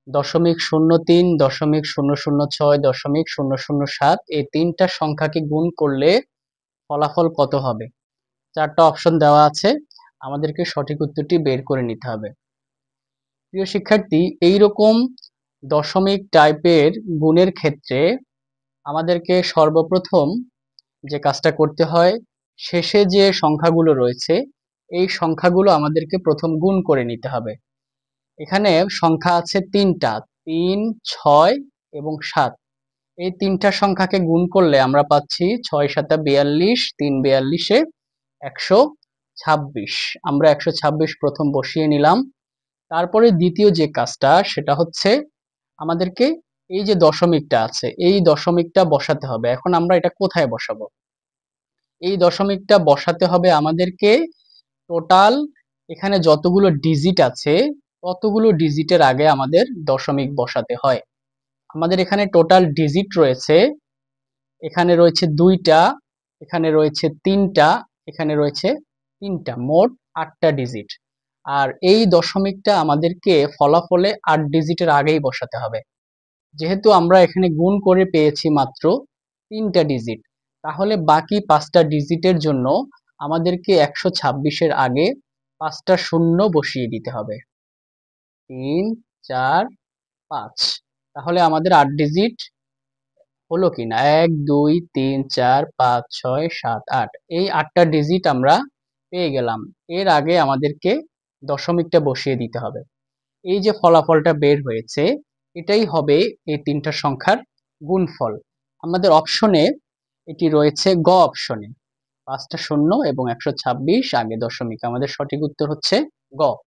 .03, .006, .007 এই তিনটা সংখ্যাকে গুণ করলে ফলাফল কত হবে? চারটা অপশন দেওয়া আছে, আমাদেরকে সঠিক উত্তরটি বের করে নিতে হবে। প্রিয় শিক্ষার্থী, এইরকম দশমিক টাইপের গুণের ক্ষেত্রে আমাদেরকে সর্বপ্রথম যে কাজটা করতে হয়, শেষে যে সংখ্যাগুলো রয়েছে এই সংখ্যাগুলো আমাদেরকে প্রথম গুণ করে নিতে হবে। এখানে সংখ্যা আছে তিনটা, 3, 6 এবং 7। এই তিনটা সংখ্যাকে গুণ করলে আমরা পাচ্ছি 6 7 42, 3 42 126। আমরা 126 প্রথম বসিয়ে নিলাম। তারপরে দ্বিতীয় যে কাজটা সেটা হচ্ছে আমাদেরকে এই যে দশমিকটা আছে এই দশমিকটা বসাতে হবে। এখন আমরা এটা কোথায় বসাবো? এই দশমিকটা বসাতে হবে আমাদেরকে টোটাল এখানে যতগুলো ডিজিট আছে ততগুলো ডিজিটের আগে আমাদের দশমিক বসাতে হয়। আমাদের এখানে টোটাল ডিজিট রয়েছে, এখানে রয়েছে 2টা, এখানে রয়েছে 3টা, এখানে রয়েছে 3টা, মোট 8টা ডিজিট। আর এই দশমিকটা আমাদেরকে ফলাফলে 8 ডিজিটের আগেই বসাতে হবে। যেহেতু আমরা এখানে গুণ করে পেয়েছি মাত্র 3টা ডিজিট, তাহলে বাকি 5টা ডিজিটের জন্য আমাদেরকে 126-এর আগে 5টা শূন্য বসিয়ে দিতে হবে। 3 4 5। তাহলে আমাদের 8 ডিজিট হলো কিনা? 1 2 3 4 5 6 7 8, এই 8টা ডিজিট আমরা পেয়ে গেলাম। এর আগে আমাদেরকে দশমিকটা বসিয়ে দিতে হবে। এই যে ফলাফলটা বের হয়েছে এটাই হবে এই তিনটা সংখ্যার গুণফল। আমাদের অপশনে এটি রয়েছে গ অপশনে, 5টা শূন্য এবং 126 আগে দশমিক। আমাদের সঠিক উত্তর হচ্ছে গ।